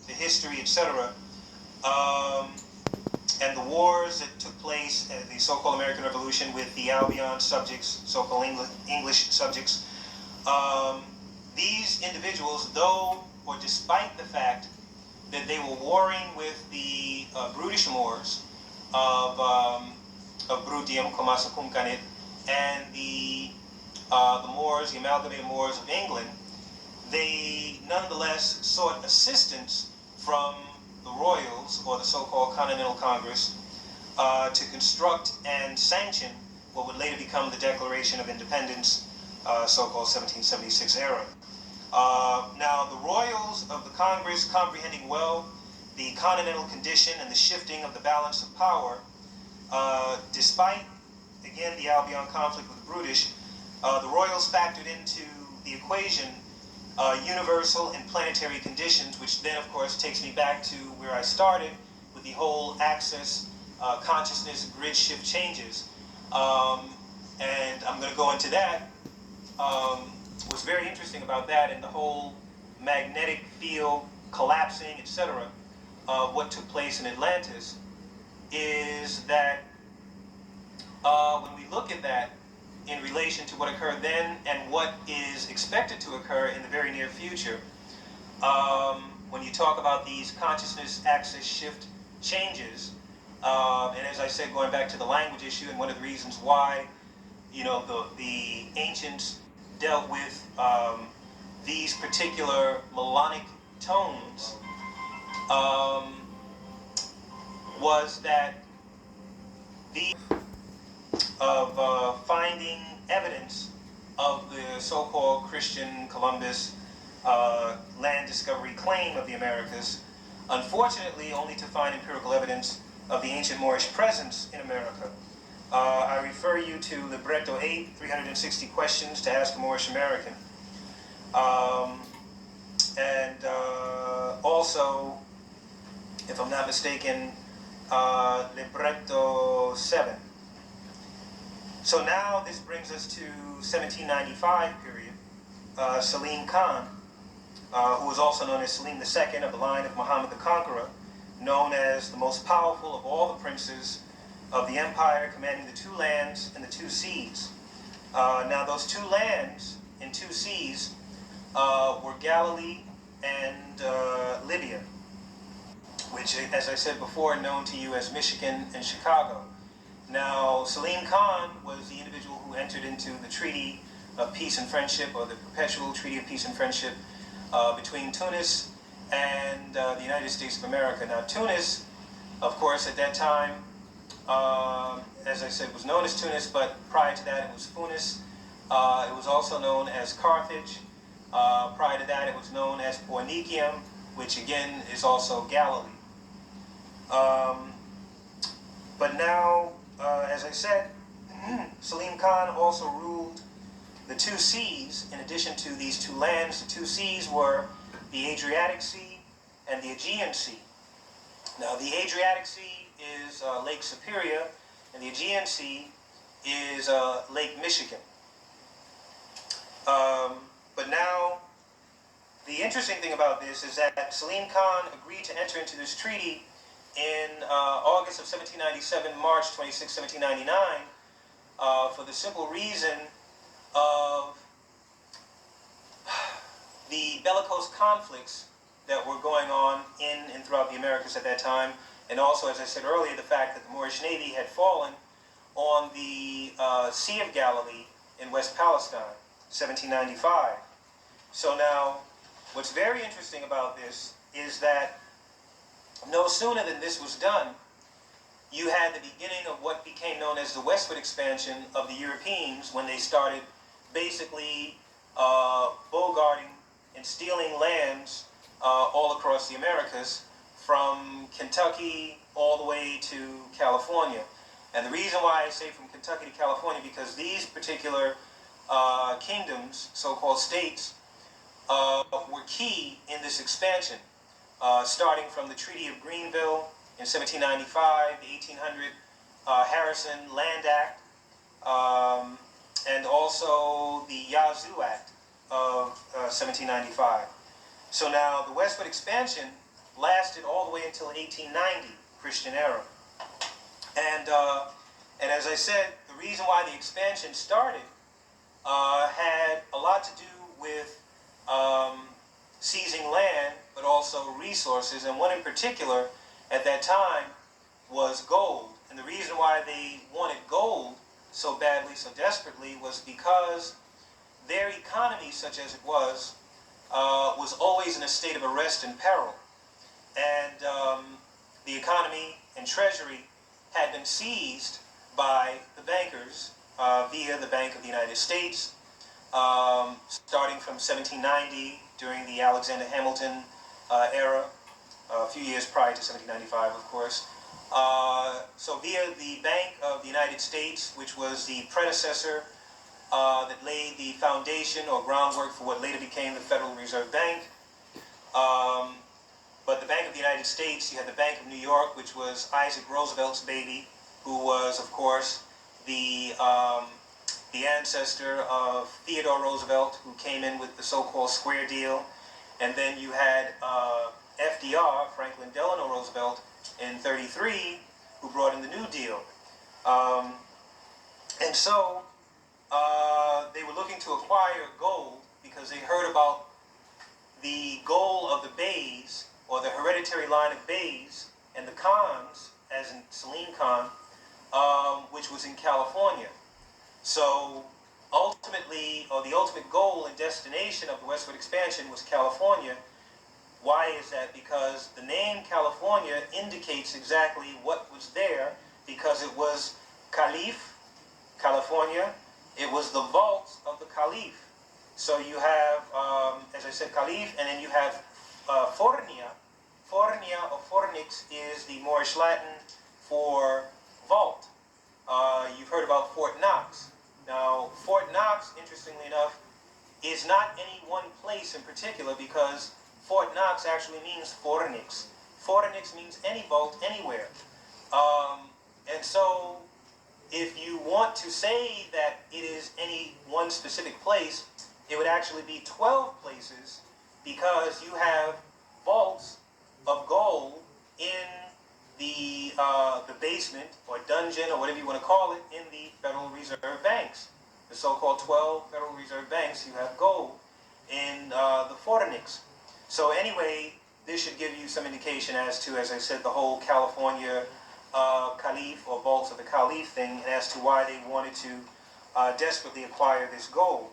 the history, etc., and the wars that took place, the so-called American Revolution with the Albion subjects, so-called English subjects, these individuals, though or despite the fact that they were warring with the Brutish Moors of Brutium, Comasacum Canit, and the Moors, the amalgamated Moors of England, they nonetheless sought assistance from the royals, or the so-called Continental Congress, to construct and sanction what would later become the Declaration of Independence, so-called 1776 era. Now, the royals of the Congress, comprehending well the continental condition and the shifting of the balance of power, despite, again, the Albion conflict with the Brutish, the royals factored into the equation universal and planetary conditions, which then, of course, takes me back to where I started with the whole axis, consciousness, grid shift changes. And I'm going to go into that. What's very interesting about that and the whole magnetic field collapsing, etc., what took place in Atlantis, is that when we look at that in relation to what occurred then and what is expected to occur in the very near future, when you talk about these consciousness axis shift changes, and as I said, going back to the language issue, and one of the reasons why, you know, the ancients dealt with these particular melodic tones, was that of finding evidence of the so-called Christian Columbus land discovery claim of the Americas, unfortunately only to find empirical evidence of the ancient Moorish presence in America. I refer you to Libretto 8, 360 questions to ask a Moorish American. And also, if I'm not mistaken, Libretto 7. So now this brings us to 1795 period. Selim Khan, who was also known as Selim II of the line of Muhammad the Conqueror, known as the most powerful of all the princes of the empire, commanding the two lands and the two seas. Now those two lands and two seas were Galilee and Libya, which, as I said before, known to you as Michigan and Chicago. Now, Selim Khan was the individual who entered into the Treaty of Peace and Friendship, or the Perpetual Treaty of Peace and Friendship, between Tunis and the United States of America. Now, Tunis, of course, at that time, as I said, was known as Tunis, but prior to that it was Funis. It was also known as Carthage. Prior to that it was known as Pornicium, which again is also Galilee. But now, as I said, Selim Khan also ruled the two seas. In addition to these two lands, the two seas were the Adriatic Sea and the Aegean Sea. Now, the Adriatic Sea is Lake Superior, and the Aegean Sea is Lake Michigan. But now, the interesting thing about this is that Selim Khan agreed to enter into this treaty in August of 1797, March 26, 1799, for the simple reason of the bellicose conflicts that were going on in and throughout the Americas at that time, and also, as I said earlier, the fact that the Moorish Navy had fallen on the Sea of Galilee in West Palestine, 1795. So now, what's very interesting about this is that no sooner than this was done, you had the beginning of what became known as the westward expansion of the Europeans, when they started basically bogarting and stealing lands all across the Americas, from Kentucky all the way to California. And the reason why I say from Kentucky to California, because these particular kingdoms, so-called states, were key in this expansion, starting from the Treaty of Greenville in 1795, the 1800 Harrison Land Act, and also the Yazoo Act of 1795. So now the westward expansion lasted all the way until 1890, Christian era. And as I said, the reason why the expansion started had a lot to do with seizing land, but also resources. And one in particular at that time was gold. And the reason why they wanted gold so badly, so desperately, was because their economy, such as it was always in a state of arrest and peril. And the economy and treasury had been seized by the bankers via the Bank of the United States, starting from 1790 during the Alexander Hamilton era, a few years prior to 1795, of course. So via the Bank of the United States, which was the predecessor that laid the foundation or groundwork for what later became the Federal Reserve Bank. But the Bank of the United States, you had the Bank of New York, which was Isaac Roosevelt's baby, who was, of course, the ancestor of Theodore Roosevelt, who came in with the so-called Square Deal. And then you had FDR, Franklin Delano Roosevelt, in 1933, who brought in the New Deal. And so they were looking to acquire gold because they heard about the goal of the Beys, or the hereditary line of Beys, and the Khans, as in Salim Khan, which was in California. So ultimately, or the ultimate goal and destination of the westward expansion was California. Why is that? Because the name California indicates exactly what was there, because it was Caliph, California. It was the vaults of the Caliph. So you have, as I said, Caliph, and then you have Fornia. Fornia or Fornix is the Moorish Latin for vault. You've heard about Fort Knox. Now, Fort Knox, interestingly enough, is not any one place in particular, because Fort Knox actually means Fornix. Fornix means any vault, anywhere. And so, if you want to say that it is any one specific place, it would actually be 12 places, because you have vaults of gold in the basement or dungeon or whatever you want to call it in the Federal Reserve banks. The so-called 12 Federal Reserve banks, you have gold in the Fornix. So anyway, this should give you some indication as to, as I said, the whole California Caliph or vaults of the Caliph thing, and as to why they wanted to desperately acquire this gold.